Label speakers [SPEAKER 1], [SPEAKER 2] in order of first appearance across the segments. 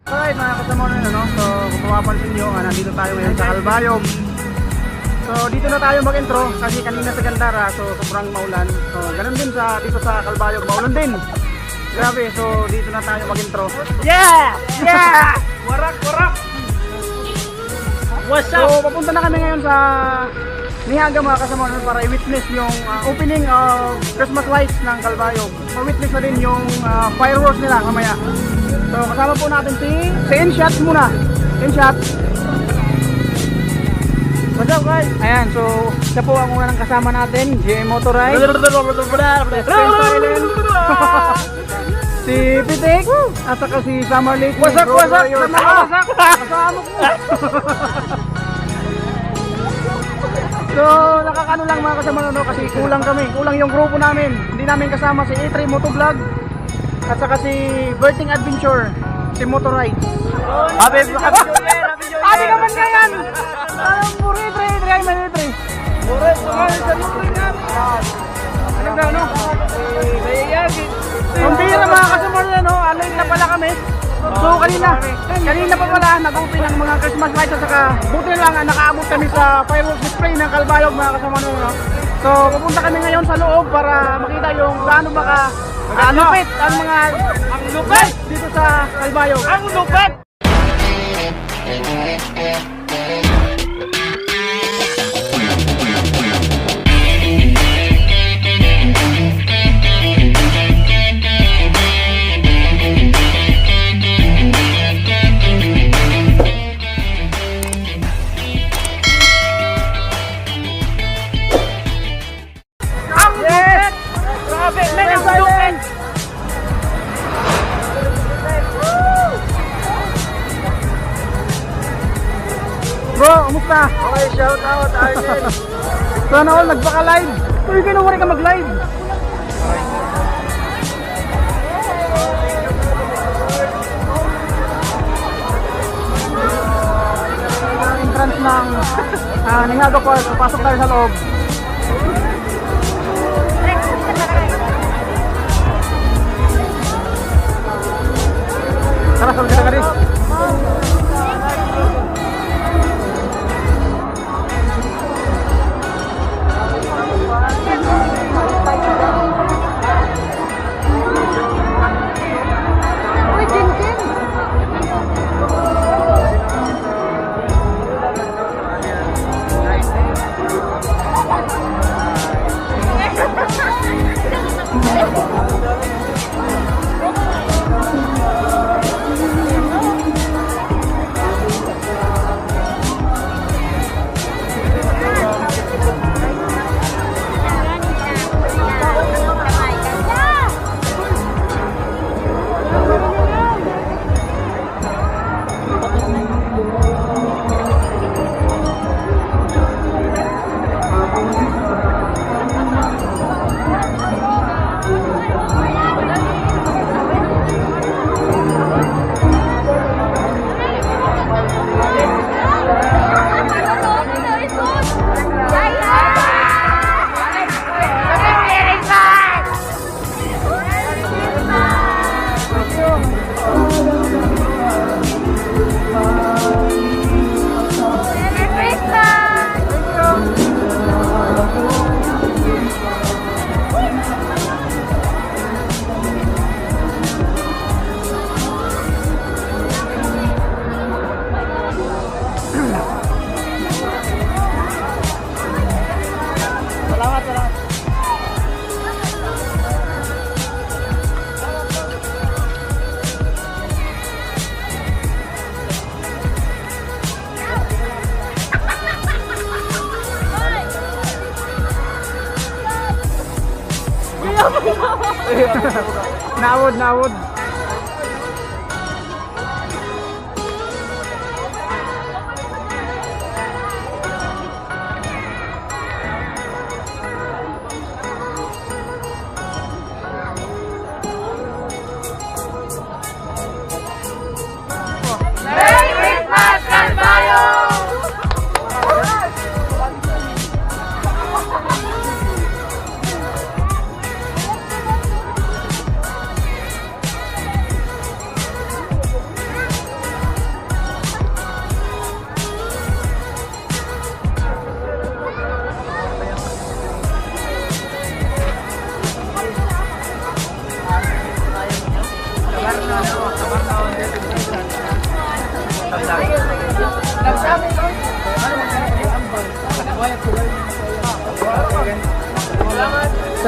[SPEAKER 1] Alright mga kasamarnon, so kung mapapansin nyo, nandito tayo ngayon sa Calbayog. So dito na tayo mag-intro kasi kanina sa Gandara, so sobrang maulan. So ganun din dito sa Calbayog, maulan din. Grabe, so dito na tayo mag-intro. Yeah! Yeah! Warak! What's up? So papunta na kami ngayon sa Niaga mga kasamarnon para i-witness yung opening of Christmas lights ng Calbayog. Ma-witness na din yung fireworks nila mamaya. So kasama po natin si Inshot muna. Inshot. What's up guys? Ayan, so siya po ang unang kasama natin, GM Motorride. Si Pitik at saka si Summer Lake. Wasak! Kasama ko. So nakakano lang mga kasama kasi kulang yung grupo namin. Hindi namin kasama si A3 Motovlog at saka si Verting Adventure, si Motorride. Happy New Year! Happy naman ngayon! Puri 3 may 3. Puri sa Motorride nga. Ano? Ang bira mga kasama alay na pala kami. So kanina pa pala nag-open ang mga Christmas lights at saka buti lang nakaabot kami sa fireworks display ng Calbayog mga kasama So pupunta kami ngayon sa loob para makita yung gaano baka lupit ang lupit dito sa Calbayog. Ang lupit! Bro, kumusta? Okay, shout out Arjen. Sana all nagpaka-live. Uy, kinuwari ka mag-live. Entrance ng Niaga Falls. Pasok tayo sa loob. Tara, sabi ka rin. Nawod.
[SPEAKER 2] Merry Christmas, Calbayog!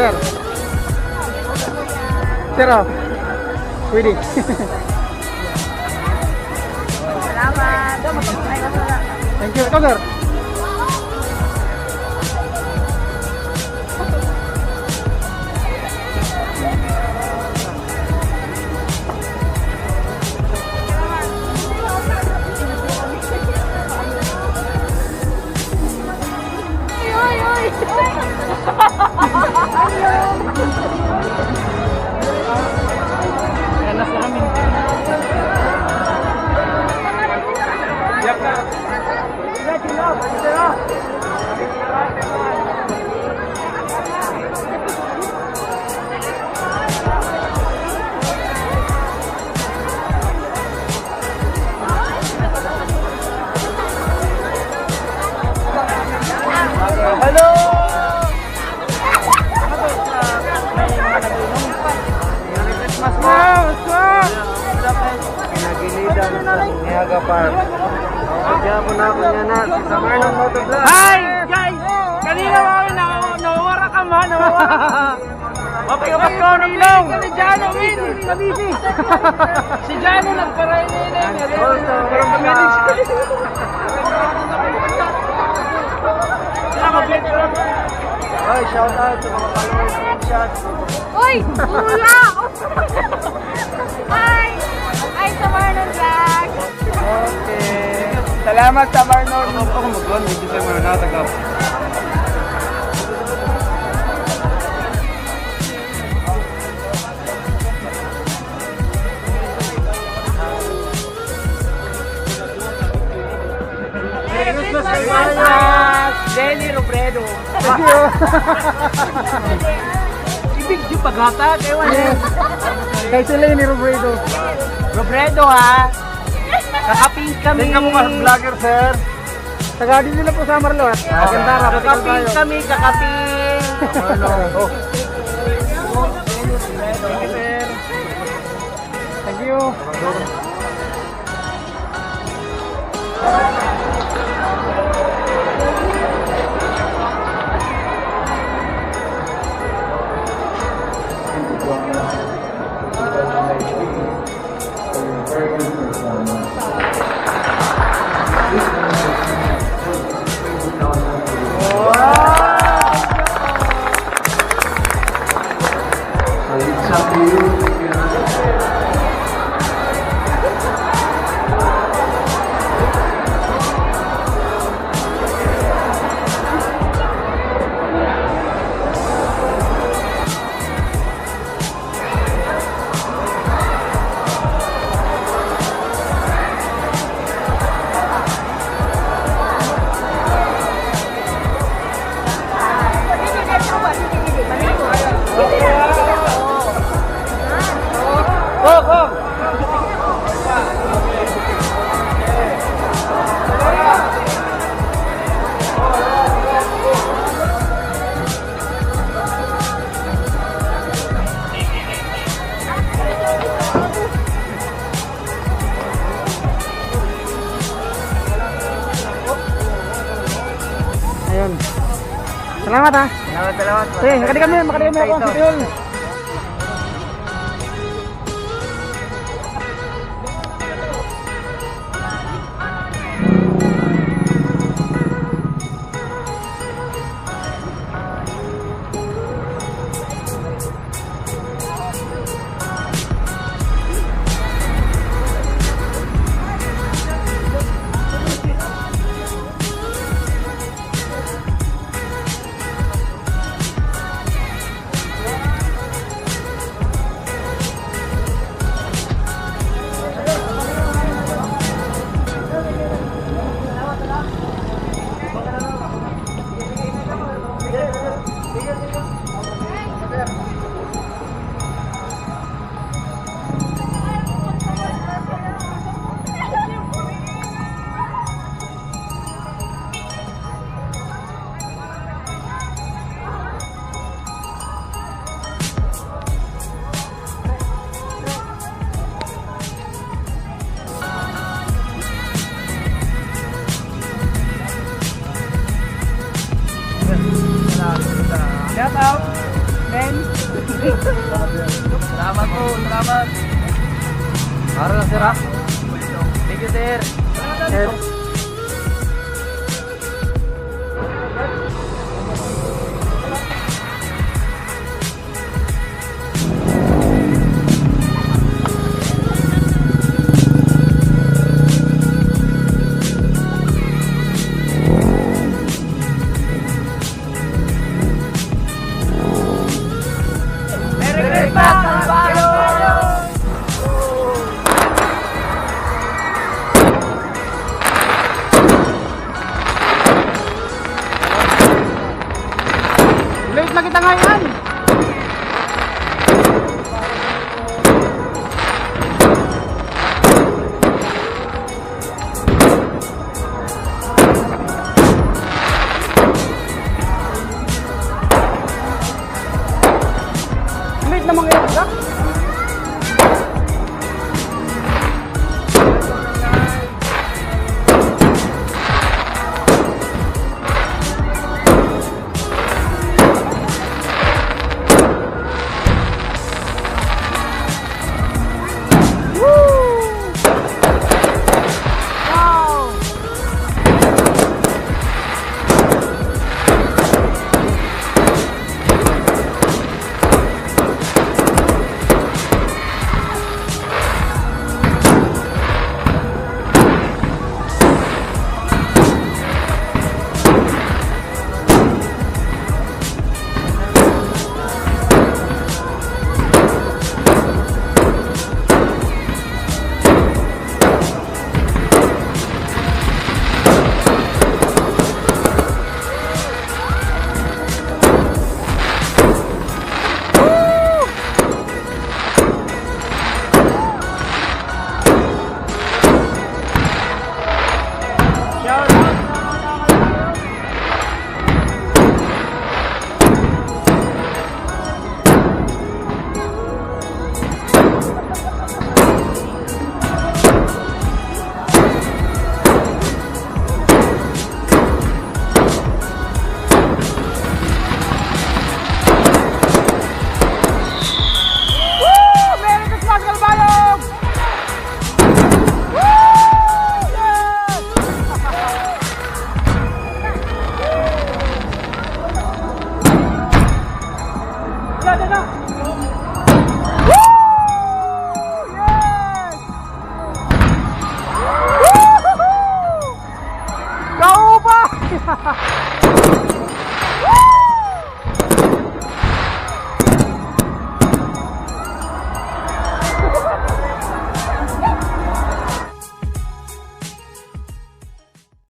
[SPEAKER 1] Sir. Sir, oh. Pwede.
[SPEAKER 2] Salamat.
[SPEAKER 1] Thank you. Ito, sir. Ayan na sa amin. Yak na. Hello! Merry Christmas po! Pinagilidan sa Niaga Park. Kaya po na ako niya na si Samarnon motovlog.
[SPEAKER 3] Hi! Guys! Kanina kami nawawara ka man, nawawara ka. Mapayabat ko ng ilaw! Si Jano, Win! Si Jano nagparay na yun.
[SPEAKER 1] Ay, shout out sa mga followers ng chat.
[SPEAKER 2] Uy! Kuya! Hi! Hi, samarnon vlog!
[SPEAKER 1] Okay. Salamat sa Marnon. Ako mag-on, medyo tayo mananatagap.
[SPEAKER 3] Merry Christmas, Christmas! Denny Robredo.
[SPEAKER 1] Thank you.
[SPEAKER 3] Ibig yung paghata, ewan
[SPEAKER 1] Yes. Kay sila ni Robredo.
[SPEAKER 3] Robredo ha! Kakaping kami.
[SPEAKER 1] Tingnan mo ka vlogger, sir. Taga din sila po sa Marlot. Magandara,
[SPEAKER 3] Kakaping kami, kakaping.
[SPEAKER 1] Oh. Thank you, sir. Thank you.
[SPEAKER 4] It's up to you.
[SPEAKER 1] Ayun. Salamat ha.
[SPEAKER 3] Salamat.
[SPEAKER 1] Sige, makadi kami ako. Yun.
[SPEAKER 3] Thank you, sir.
[SPEAKER 1] Yes.
[SPEAKER 3] Merry Christmas, Calbayog!
[SPEAKER 1] Late na kita ngayon. Late na mga ka?
[SPEAKER 3] Yan na!